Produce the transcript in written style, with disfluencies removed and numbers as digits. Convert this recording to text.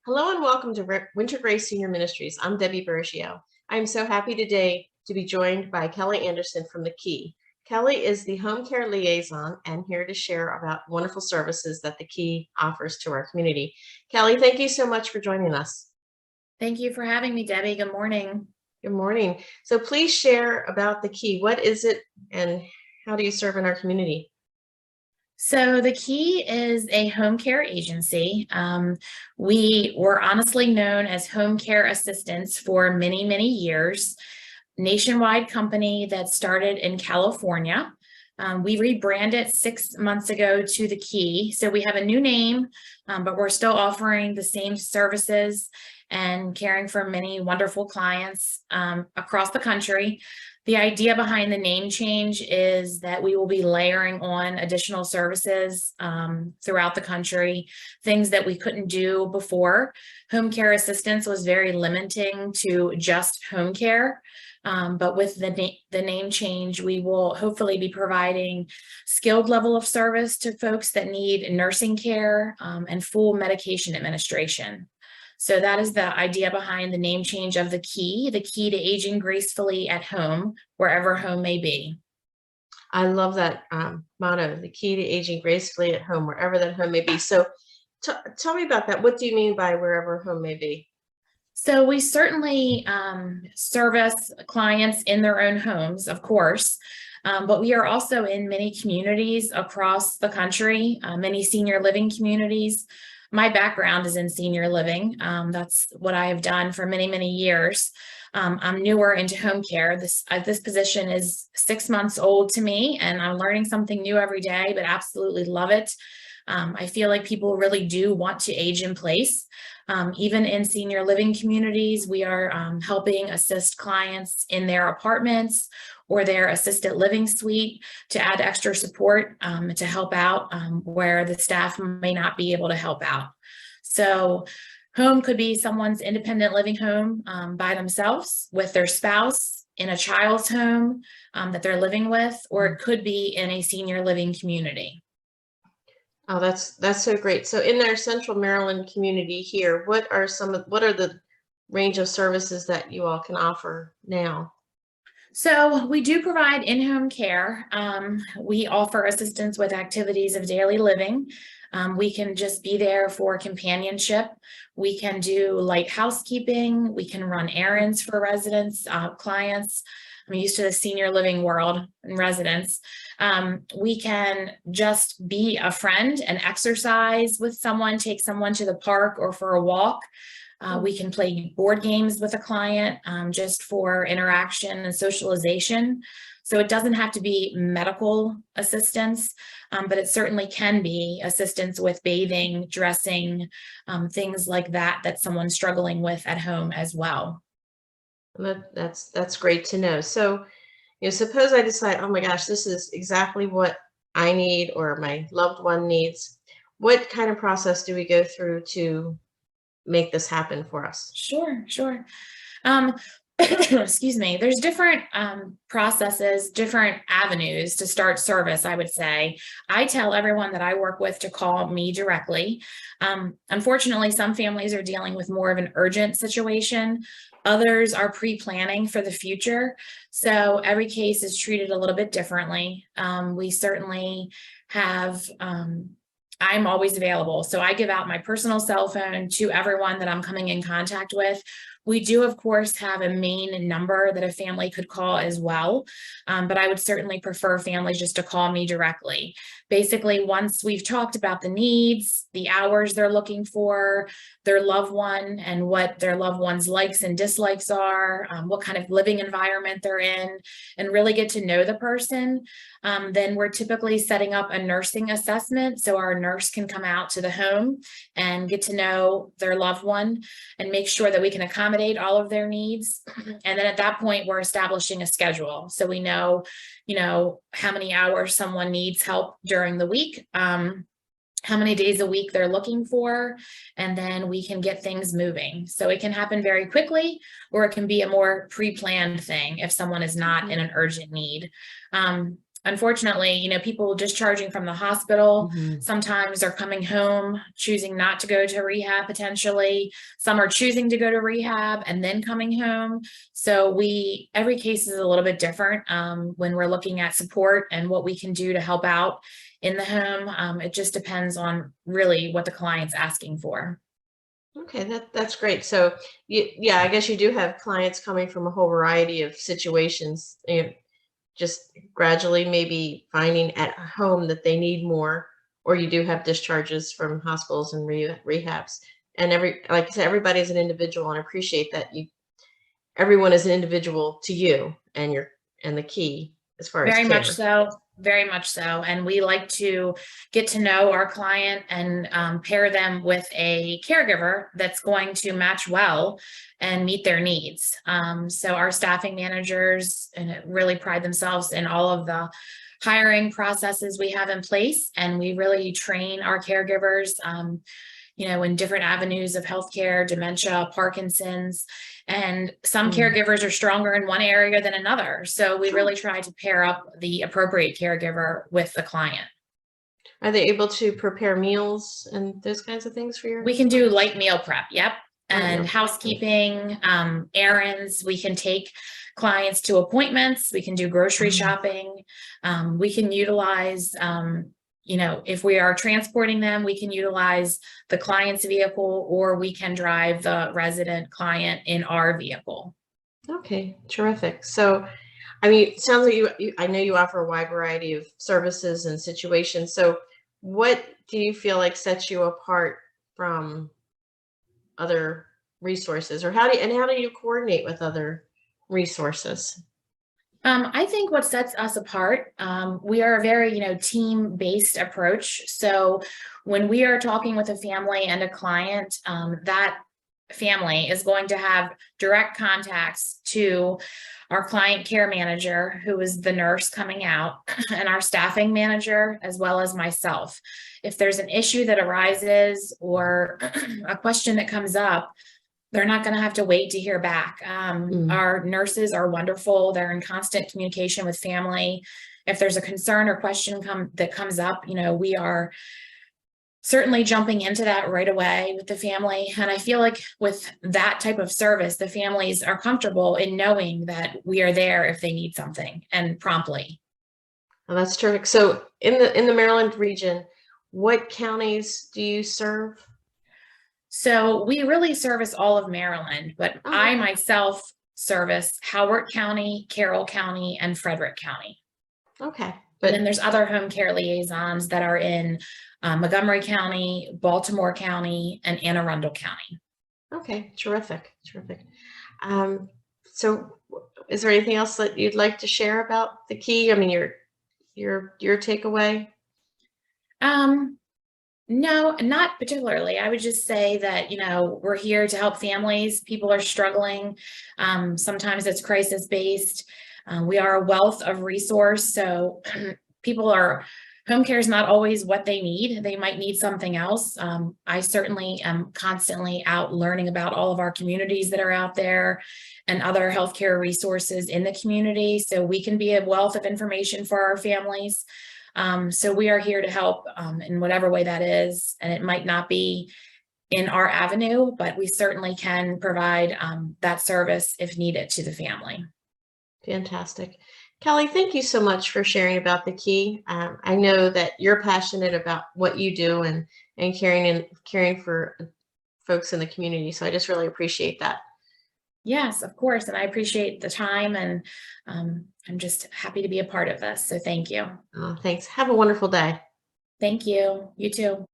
Hello and welcome to Winter Grace Senior Ministries. I'm Debbie Bergio. I'm so happy today to be joined by Kelly Anderson from The Key. Kelly is the home care liaison and here to share about wonderful services that The Key offers to our community. Kelly, thank you so much for joining us. Thank you for having me, Debbie. Good morning. Good morning. So please share about The Key. What is it and how do you serve in our community? So The Key is a home care agency. We were honestly known as home care assistants for many, many years. Nationwide company that started in California. We rebranded 6 months ago to The Key. So we have a new name, but we're still offering the same services and caring for many wonderful clients across the country. The idea behind the name change is that we will be layering on additional services throughout the country, things that we couldn't do before. Home care assistance was very limiting to just home care. But with the name change, we will hopefully be providing skilled level of service to folks that need nursing care and full medication administration. So that is the idea behind the name change of The Key to aging gracefully at home, wherever home may be. I love that motto, the key to aging gracefully at home, wherever that home may be. So tell me about that. What do you mean by wherever home may be? So we certainly service clients in their own homes, of course, but we are also in many communities across the country, many senior living communities. My background is in senior living. That's what I have done for many, many years. I'm newer into home care. This position is 6 months old to me, and I'm learning something new every day, but absolutely love it. I feel like people really do want to age in place. Even in senior living communities, we are helping assist clients in their apartments or their assisted living suite to add extra support to help out where the staff may not be able to help out. So home could be someone's independent living home by themselves with their spouse, in a child's home that they're living with, or it could be in a senior living community. Oh, that's so great. So in our Central Maryland community here, what are the range of services that you all can offer now? So we do provide in-home care. We offer assistance with activities of daily living. We can just be there for companionship. We can do light housekeeping. We can run errands for residents, clients. I'm used to the senior living world and residents. We can just be a friend and exercise with someone, take someone to the park or for a walk. We can play board games with a client just for interaction and socialization. So it doesn't have to be medical assistance, but it certainly can be assistance with bathing, dressing, things like that someone's struggling with at home as well. That's great to know. So, suppose I decide, oh my gosh, this is exactly what I need or my loved one needs. What kind of process do we go through to make this happen for us? Sure. Um, excuse me, there's different processes, different avenues to start service, I would say. I tell everyone that I work with to call me directly. Unfortunately, some families are dealing with more of an urgent situation. Others are pre-planning for the future. So every case is treated a little bit differently. We certainly have I'm always available. So I give out my personal cell phone to everyone that I'm coming in contact with. We do, of course, have a main number that a family could call as well, but I would certainly prefer families just to call me directly. Basically, once we've talked about the needs, the hours they're looking for, their loved one, and what their loved one's likes and dislikes are, what kind of living environment they're in, and really get to know the person, then we're typically setting up a nursing assessment so our nurse can come out to the home and get to know their loved one and make sure that we can accommodate all of their needs. And then at that point, we're establishing a schedule. So we know, how many hours someone needs help during the week, how many days a week they're looking for, and then we can get things moving. So it can happen very quickly, or it can be a more pre-planned thing if someone is not in an urgent need. unfortunately, people discharging from the hospital Mhm. sometimes are coming home, choosing not to go to rehab potentially. Some are choosing to go to rehab and then coming home. So every case is a little bit different when we're looking at support and what we can do to help out in the home. It just depends on really what the client's asking for. Okay, that's great. So, yeah, I guess you do have clients coming from a whole variety of situations, and just gradually maybe finding at home that they need more, or you do have discharges from hospitals and rehabs. And like I said, everybody's an individual, and I appreciate that everyone is an individual to you, and the key as far as Very much care. so. Very much so. And we like to get to know our client and pair them with a caregiver that's going to match well and meet their needs. So our staffing managers really pride themselves in all of the hiring processes we have in place. And we really train our caregivers, in different avenues of healthcare, dementia, Parkinson's, and some Mm, caregivers are stronger in one area than another. So we sure. really try to pair up the appropriate caregiver with the client. Are they able to prepare meals and those kinds of things for your We can do clients? light meal prep. Yep. Light And meal. Great. housekeeping, errands. We can take clients to appointments. We can do grocery Um, shopping. We can utilize, if we are transporting them, we can utilize the client's vehicle, or we can drive the resident client in our vehicle. Okay, terrific. So, I mean, it sounds like I know you offer a wide variety of services and situations. So, what do you feel like sets you apart from other resources, or how do you coordinate with other resources? I think what sets us apart, we are a very, team-based approach. So when we are talking with a family and a client, that family is going to have direct contacts to our client care manager, who is the nurse coming out, and our staffing manager, as well as myself. If there's an issue that arises or a question that comes up, they're not going to have to wait to hear back. Mm. Our nurses are wonderful. They're in constant communication with family. If there's a concern or question that comes up, we are certainly jumping into that right away with the family. And I feel like with that type of service, the families are comfortable in knowing that we are there if they need something and promptly. Well, that's terrific. So, in the Maryland region, what counties do you serve? So we really service all of Maryland, but Oh, I okay. myself service Howard County, Carroll County, and Frederick County. Okay. And then But there's other home care liaisons that are in Montgomery County, Baltimore County, and Anne Arundel County. okay, terrific, terrific. Um, so, is there anything else that you'd like to share about the key? I mean, your takeaway. Um, no, not particularly. I would just say that, we're here to help families. People are struggling. Sometimes it's crisis based. We are a wealth of resource. So home care is not always what they need. They might need something else. I certainly am constantly out learning about all of our communities that are out there and other healthcare resources in the community. So we can be a wealth of information for our families. So we are here to help in whatever way that is. And it might not be in our avenue, but we certainly can provide that service if needed to the family. Fantastic. Kelly, thank you so much for sharing about the key. I know that you're passionate about what you do and caring for folks in the community. So I just really appreciate that. Yes, of course. And I appreciate the time, and I'm just happy to be a part of this. So thank you. Thanks. Have a wonderful day. Thank you. You too.